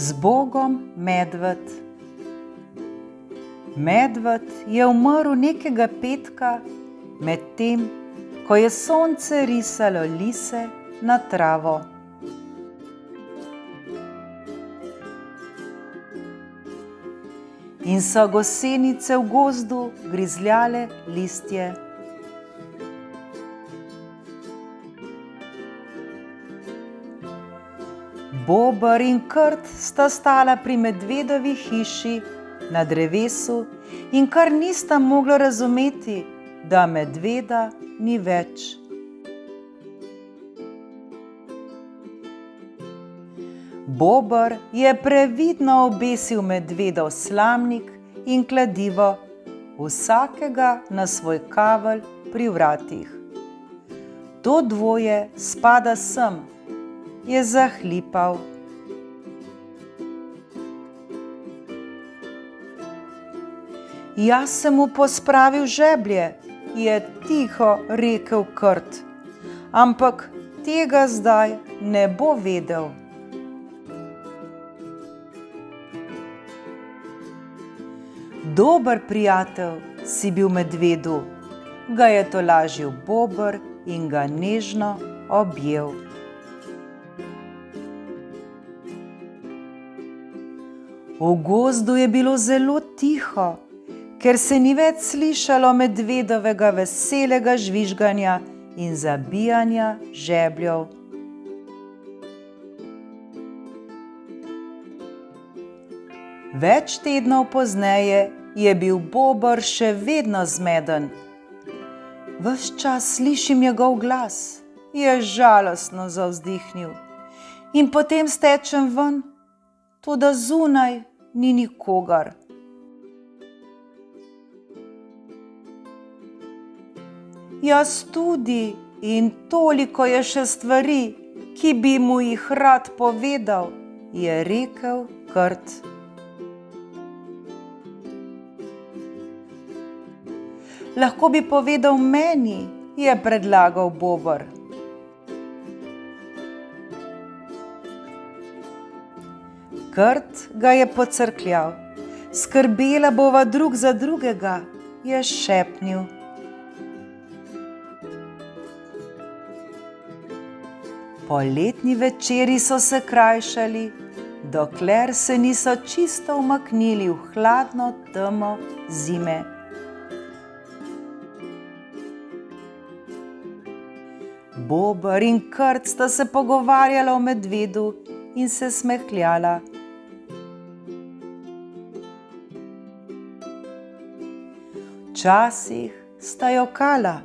Z Bogom, medved. Medved je umrl nekega petka, medtem ko je sonce risalo lise na travo. In so gosenice v gozdu grizljale listje. Bober in Krt sta stala pri medvedovi hiši na drevesu in kar nista mogla razumeti, da medveda ni več. Bober je previdno obesil medvedov slamnik in kladivo, vsakega na svoj kavelj pri vratih. To dvoje spada sem, je zahlipal. Jaz sem mu pospravil žeblje, je tiho rekel Krt, ampak tega zdaj ne bo vedel. Dober prijatelj si bil medvedu, ga je tolažil Bober in ga nežno objel. V gozdu je bilo zelo tiho, ker se ni več slišalo medvedovega veselega žvižganja in zabijanja žebljev. Več tednov pozneje je bil Bober še vedno zmeden. Ves čas slišim njegov glas, je žalostno zavzdihnil, in potem stečem ven, toda zunaj ni nikogar. Jaz tudi, in toliko je še stvari, ki bi mu jih rad povedal, je rekel Krt. Lahko bi povedal meni, je predlagal Bober. Krt ga je pocrkljal. Skrbela bova drug za drugega, je šepnil. Poletni večeri so se krajšali, dokler se niso čisto umaknili v hladno temo zime. Bober in Krt sta se pogovarjala o medvedu in se smehljala. Včasih sta jokala,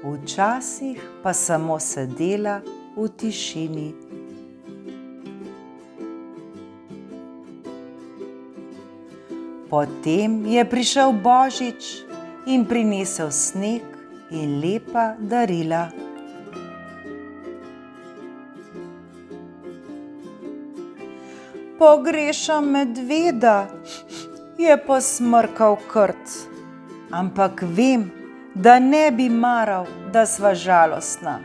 včasih pa samo sedela v tišini. Potem je prišel Božič in prinesel sneg in lepa darila. Pogrešam medveda, je posmrkal Krt, ampak vem, da ne bi maral, da sva žalostna.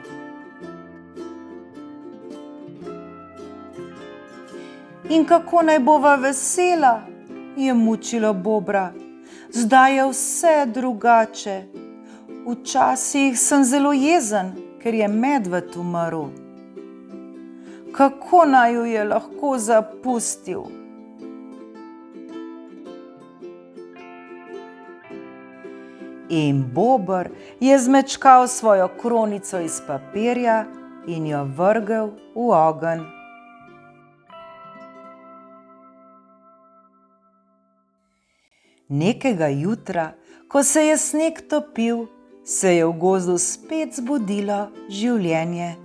In kako naj bova vesela, je mučilo Bobra. Zdaj je vse drugače. Včasih sem zelo jezen, ker je medved umrl. Kako naj jo je lahko zapustil? In Bober je zmečkal svojo kronico iz papirja in jo vrgel v ogenj. Nekega jutra, ko se je sneg topil, se je v gozdu spet zbudilo življenje.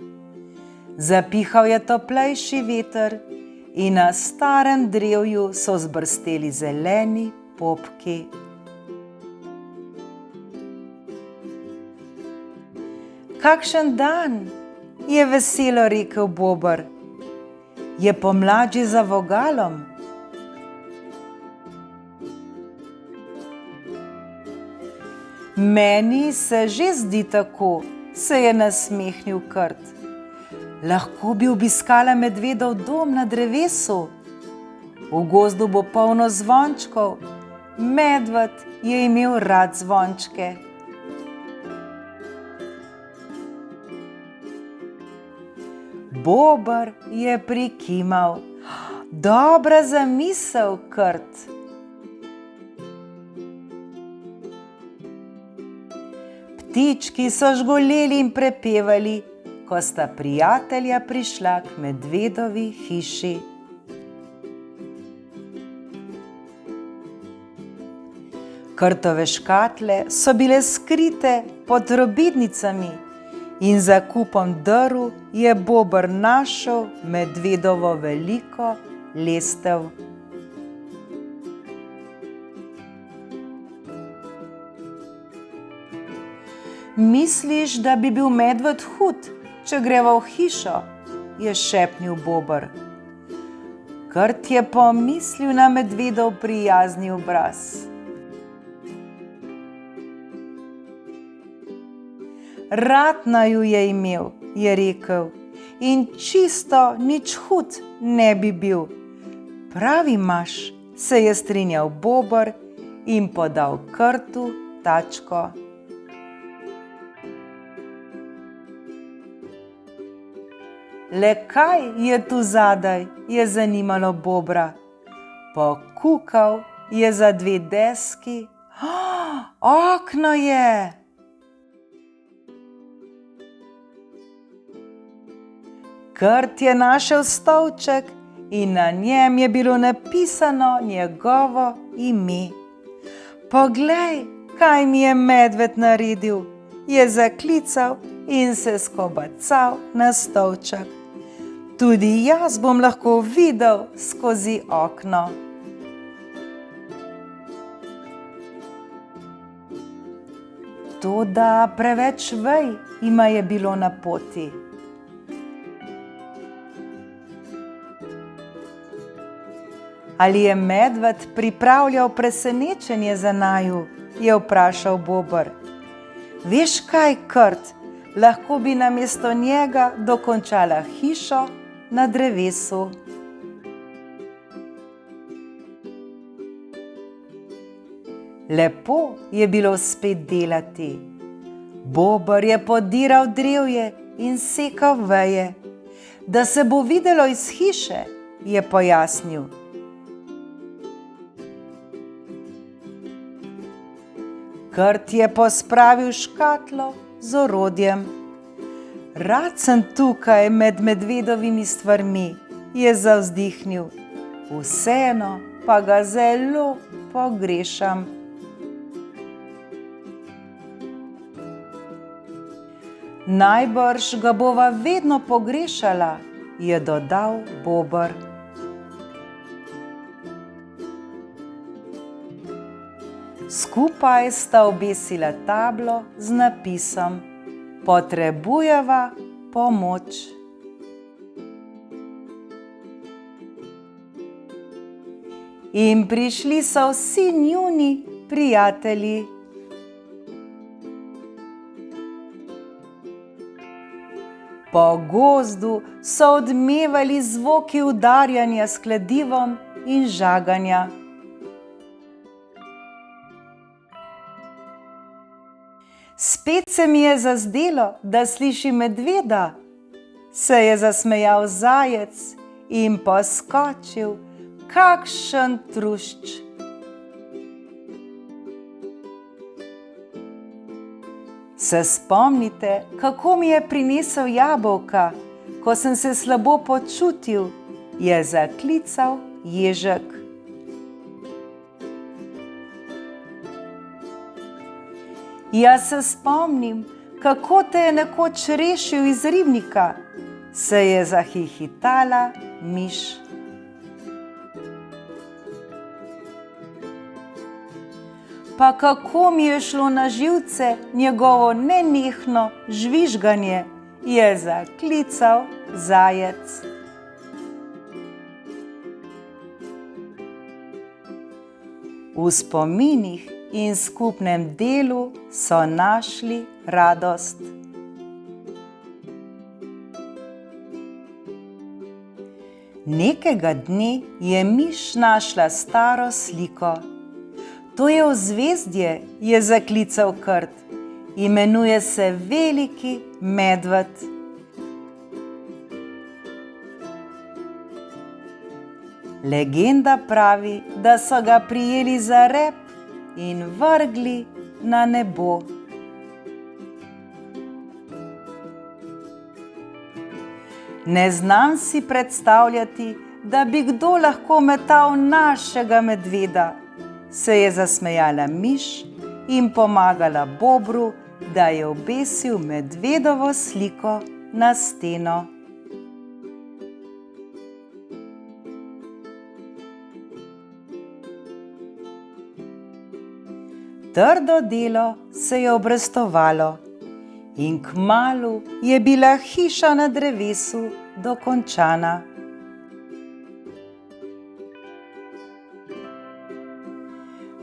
Zapihal je toplejši veter in na starem drevju so zbrsteli zeleni popki. Kakšen dan, je veselo rekel Bober. Je pomlad že za vogalom? Meni se že zdi tako, se je nasmehnil Krt. Lahko bi obiskala medvedov dom na drevesu, V gozdu bo polno zvončkov, medved je imel rad zvončke. Bober je prikimal: dobra zamisel, Krt. Ptički so žgoleli in prepevali, ko sta prijatelja prišla k medvedovi hiši. Krtove škatle so bile skrite pod robidnicami in za kupom drv je Bober našel medvedovo veliko lestev. Misliš, da bi bil medved hud, če greva v hišo? Je šepnil Bober. Krt je pomislil na medvedov prijazni obraz. Rad naju je imel, je rekel, in čisto nič hud ne bi bil. Prav imaš, se je strinjal Bober in podal Krtu tačko. Le kaj je tu zadaj, je zanimalo Bobra. Pokukal je za 2 deski. Okno je! Krt je našel stolček in na njem je bilo napisano njegovo ime. Poglej, kaj mi je medved naredil, je zaklical in se skobacal na stolček. Tudi jaz bom lahko videl skozi okno. Toda preveč vej jima je bilo na poti. Ali je medved pripravljal presenečenje za naju, je vprašal Bober. Veš kaj, Krt, lahko bi namesto njega dokončala hišo na drevesu. Lepo je bilo spet delati. Bober je podiral drevje in sekal veje. Da se bo videlo iz hiše, je pojasnil. Krt je pospravil škatlo z orodjem. Rad sem tukaj med medvedovimi stvarmi, je zavzdihnil. Vseeno pa ga zelo pogrešam. Najbrž ga bova vedno pogrešala, je dodal Bober. Skupaj sta obesila tablo z napisom: Potrebujeva pomoč. In prišli so vsi njuni prijatelji. Po gozdu so odmevali zvoki udarjanja s kladivom in žaganja. Spet se mi je zazdelo, da slišim medveda, se je zasmejal zajec in poskočil, kakšen trušč. Se spomnite, kako mi je prinesel jabolka, ko sem se slabo počutil, je zaklical ježek. Jaz se spomnim, kako te je nekoč rešil iz ribnika, se je zahihitala miš. Pa kako mi je šlo na živce njegovo nenehno žvižganje, je zaklical zajec. V spominih in skupnem delu so našli radost. Nekega dne je miš našla staro sliko. To je ozvezdje, je zaklical Krt. Imenuje se Veliki medved. Legenda pravi, da so ga prijeli za rep in vrgli na nebo. Ne znam si predstavljati, da bi kdo lahko metal našega medveda, se je zasmejala miš in pomagala Bobru, da je obesil medvedovo sliko na steno. Trdo delo se je obrestovalo in kmalu je bila hiša na drevesu dokončana.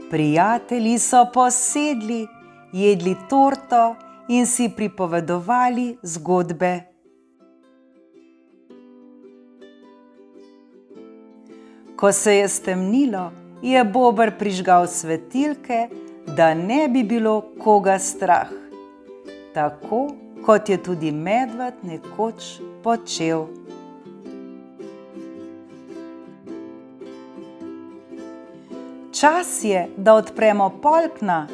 Prijatelji so posedli, jedli torto in si pripovedovali zgodbe. Ko se je stemnilo, je Bober prižgal svetilke, da ne bi bilo koga strah, tako kot je tudi medved nekoč počel. Čas je, da odpremo polkna,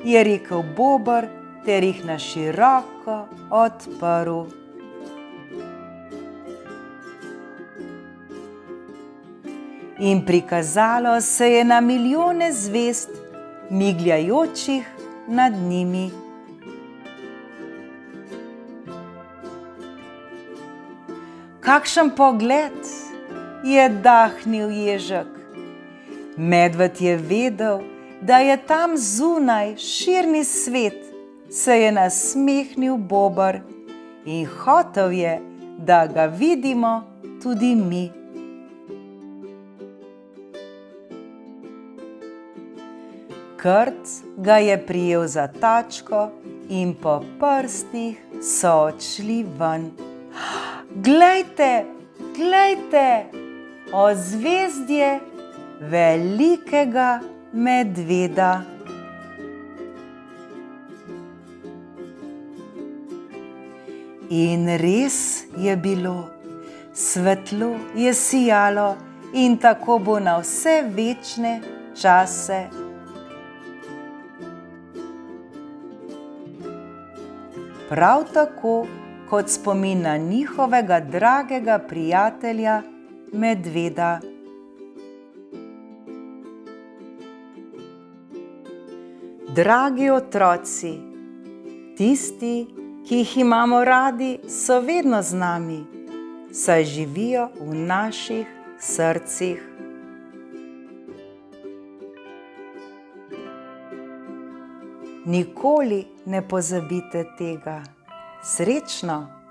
je rekel Bober ter jih na široko odprl. In prikazalo se je na milijone zvezd, migljajočih nad njimi. Kakšen pogled, je dahnil ježek. Medved je vedel, da je tam zunaj širni svet, se je nasmehnil Bober in hotel je, da ga vidimo tudi mi. Krt ga je prijel za tačko in po prstih so odšli ven. Glejte, glejte, ozvezdje velikega medveda. In res je bilo, svetlo je sijalo in tako bo na vse večne čase. Prav tako kot spomin na njihovega dragega prijatelja medveda. Dragi otroci, tisti, ki jih imamo radi, so vedno z nami, saj živijo v naših srcih. Nikoli ne pozabite tega. Srečno!